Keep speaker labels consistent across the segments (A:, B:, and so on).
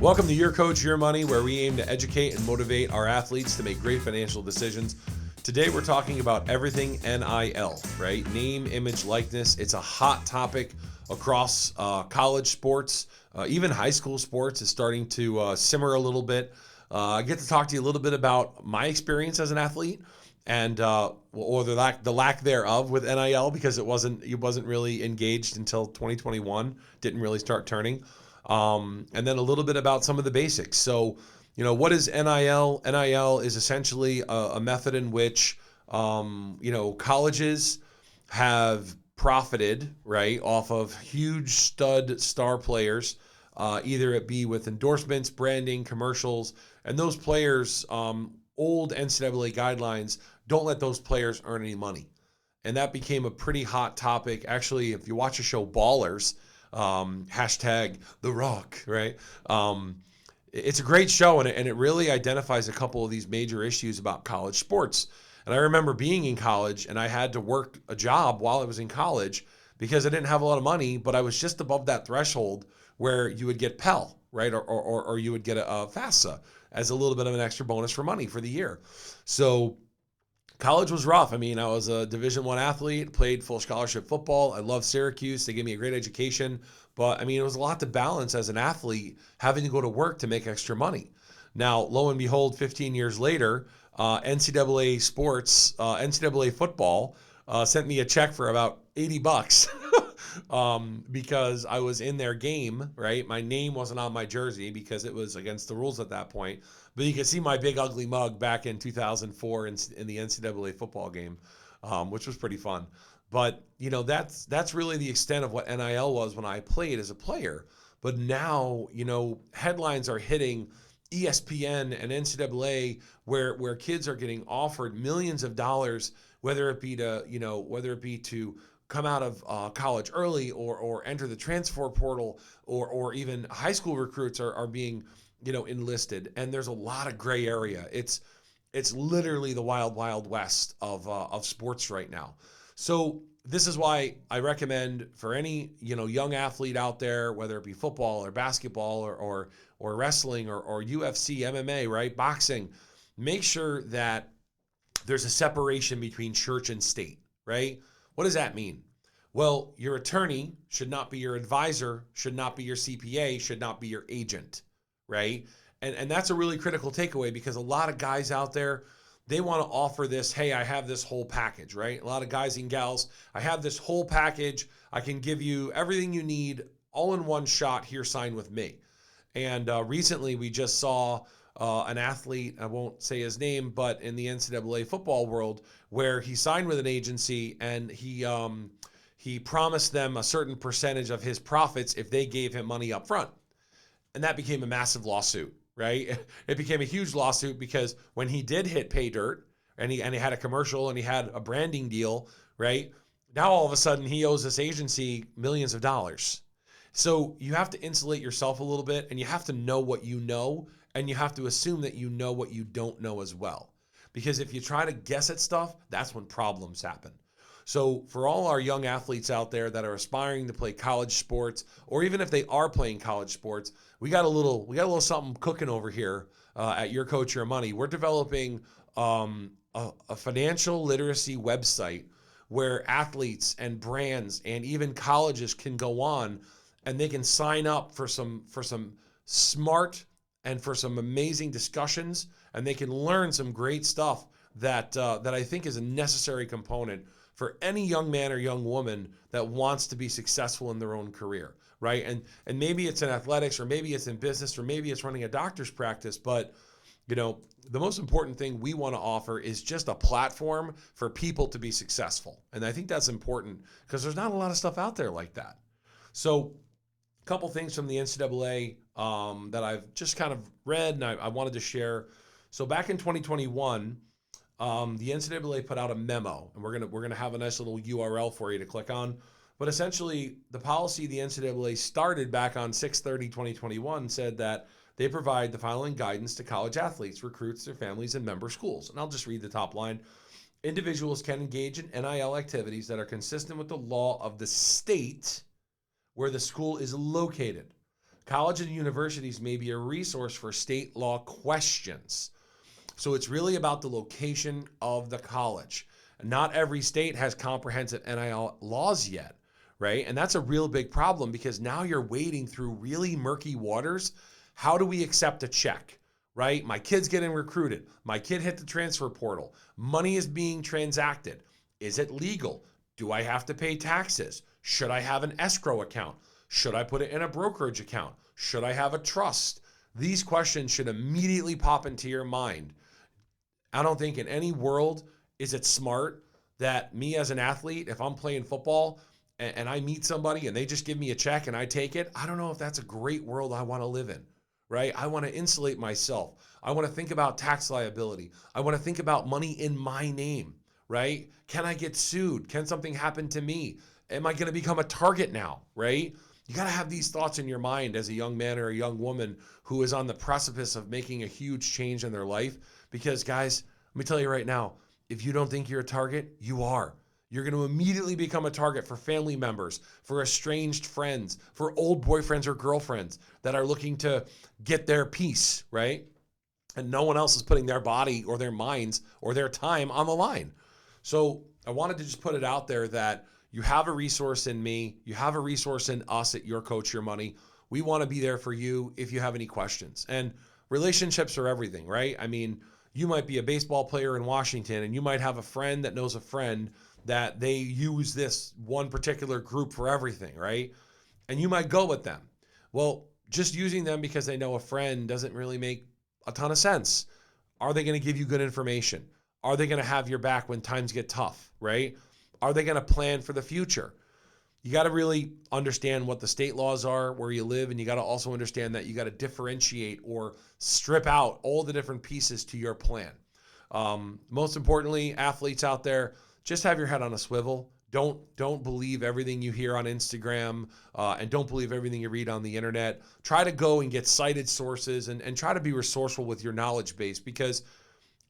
A: Welcome to Your Coach, Your Money, where we aim to educate and motivate our athletes to make great financial decisions. Today, we're talking about everything NIL, right? Name, image, likeness. It's a hot topic across college sports. Even high school sports is starting to simmer a little bit. I get to talk to you a little bit about my experience as an athlete and or the lack thereof with NIL, because it wasn't really engaged until 2021. Didn't really start turning. And then a little bit about some of the basics. So, what is NIL? NIL is essentially a method in which, colleges have profited, right, off of huge stud star players, either it be with endorsements, branding, commercials, and those players, old NCAA guidelines don't let those players earn any money. And that became a pretty hot topic. Actually, if you watch the show Ballers, hashtag The Rock, right? It's a great show, and it really identifies a couple of these major issues about college sports. And I remember being in college, and I had to work a job while I was in college because I didn't have a lot of money, but I was just above that threshold where you would get Pell, right? Or you would get a FAFSA as a little bit of an extra bonus for money for the year. So college was rough. I mean, I was a Division I athlete, played full scholarship football. I loved Syracuse. They gave me a great education. But, I mean, it was a lot to balance as an athlete, having to go to work to make extra money. Now, lo and behold, 15 years later, NCAA sports, NCAA football sent me a check for about $80 because I was in their game, right? My name wasn't on my jersey because it was against the rules at that point. But you can see my big ugly mug back in 2004 in the NCAA football game, which was pretty fun. But, that's really the extent of what NIL was when I played as a player. But now, headlines are hitting ESPN and NCAA where kids are getting offered millions of dollars, whether it be to come out of college early or enter the transfer portal, or even high school recruits are being enlisted. And there's a lot of gray area. It's literally the wild, wild west of sports right now. So this is why I recommend for any young athlete out there, whether it be football or basketball or wrestling or UFC, MMA, right, boxing, make sure that there's a separation between church and state, right? What does that mean? Well, your attorney should not be your advisor, should not be your CPA, should not be your agent, right? And that's a really critical takeaway, because a lot of guys out there, they want to offer this, hey, I have this whole package, right? A lot of guys and gals, I have this whole package. I can give you everything you need all in one shot. Here, sign with me. And recently we just saw an athlete, I won't say his name, but in the NCAA football world, where he signed with an agency and he promised them a certain percentage of his profits if they gave him money up front. And that became a massive lawsuit, right? It became a huge lawsuit because when he did hit pay dirt and he had a commercial and he had a branding deal, right? Now all of a sudden he owes this agency millions of dollars. So you have to insulate yourself a little bit, and you have to know what you know, and you have to assume that you know what you don't know as well. Because if you try to guess at stuff, that's when problems happen. So for all our young athletes out there that are aspiring to play college sports, or even if they are playing college sports, we got a little something cooking over here at Your Coach, Your Money. We're developing a financial literacy website where athletes and brands and even colleges can go on, and they can sign up for some smart and for some amazing discussions, and they can learn some great stuff that I think is a necessary component for any young man or young woman that wants to be successful in their own career, right? And maybe it's in athletics, or maybe it's in business, or maybe it's running a doctor's practice, but the most important thing we want to offer is just a platform for people to be successful. And I think that's important because there's not a lot of stuff out there like that. So a couple things from the NCAA that I've just kind of read and I wanted to share. So back in 2021, the NCAA put out a memo, and we're gonna have a nice little URL for you to click on. But essentially, the policy the NCAA started back on 6/30/2021 said that they provide the following guidance to college athletes, recruits, their families, and member schools. And I'll just read the top line. Individuals can engage in NIL activities that are consistent with the law of the state where the school is located. Colleges and universities may be a resource for state law questions. So it's really about the location of the college. Not every state has comprehensive NIL laws yet, right? And that's a real big problem because now you're wading through really murky waters. How do we accept a check, right? My kid's getting recruited. My kid hit the transfer portal. Money is being transacted. Is it legal? Do I have to pay taxes? Should I have an escrow account? Should I put it in a brokerage account? Should I have a trust? These questions should immediately pop into your mind. I don't think in any world is it smart that me as an athlete, if I'm playing football and I meet somebody and they just give me a check and I take it, I don't know if that's a great world I want to live in, right? I want to insulate myself. I want to think about tax liability. I want to think about money in my name, right? Can I get sued? Can something happen to me? Am I going to become a target now, right? You got to have these thoughts in your mind as a young man or a young woman who is on the precipice of making a huge change in their life. Because guys, let me tell you right now, if you don't think you're a target, you are. You're going to immediately become a target for family members, for estranged friends, for old boyfriends or girlfriends that are looking to get their piece, right? And no one else is putting their body or their minds or their time on the line. So I wanted to just put it out there that you have a resource in me. You have a resource in us at Your Coach, Your Money. We want to be there for you if you have any questions. And relationships are everything, right? I mean, you might be a baseball player in Washington and you might have a friend that knows a friend that they use this one particular group for everything, right? And you might go with them. Well, just using them because they know a friend doesn't really make a ton of sense. Are they going to give you good information? Are they going to have your back when times get tough, right? Are they going to plan for the future? You got to really understand what the state laws are where you live, and you got to also understand that you got to differentiate or strip out all the different pieces to your plan. Most importantly, athletes out there, just have your head on a swivel. Don't believe everything you hear on Instagram, and don't believe everything you read on the internet. Try to go and get cited sources and try to be resourceful with your knowledge base, because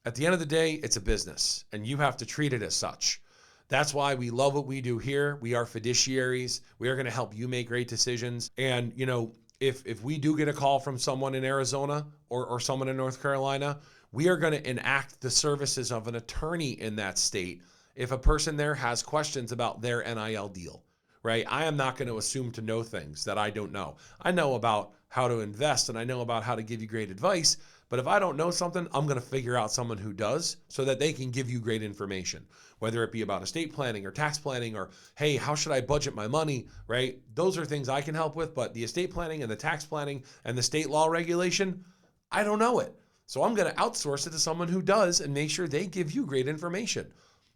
A: at the end of the day, it's a business and you have to treat it as such. That's why we love what we do here. We are fiduciaries. We are going to help you make great decisions. And, you know, if we do get a call from someone in Arizona or someone in North Carolina, we are going to enact the services of an attorney in that state if a person there has questions about their NIL deal, right? I am not going to assume to know things that I don't know. I know about how to invest and I know about how to give you great advice, but if I don't know something, I'm going to figure out someone who does so that they can give you great information, whether it be about estate planning or tax planning or, hey, how should I budget my money, right? Those are things I can help with, but the estate planning and the tax planning and the state law regulation, I don't know it. So I'm going to outsource it to someone who does and make sure they give you great information.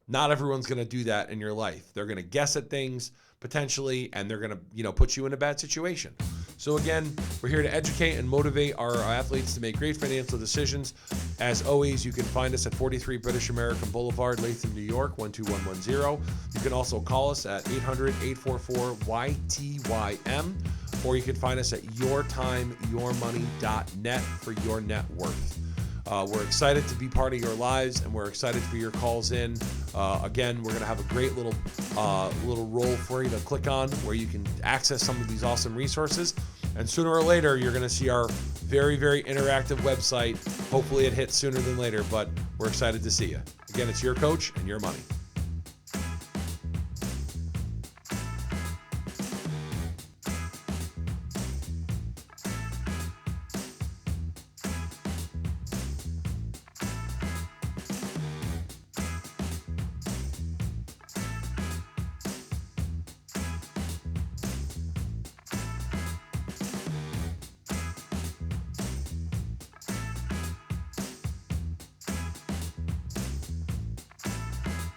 A: Not everyone's going to do that in your life. They're going to guess at things potentially, and they're going to, put you in a bad situation. So again, we're here to educate and motivate our athletes to make great financial decisions. As always, you can find us at 43 British American Boulevard, Latham, New York, 12110. You can also call us at 800-844-YTYM, or you can find us at yourtimeyourmoney.net for your net worth. We're excited to be part of your lives, and we're excited for your calls in. Again, we're going to have a great little role for you to click on where you can access some of these awesome resources. And sooner or later, you're going to see our very, very interactive website. Hopefully it hits sooner than later, but we're excited to see you. Again, it's Your Coach and Your Money.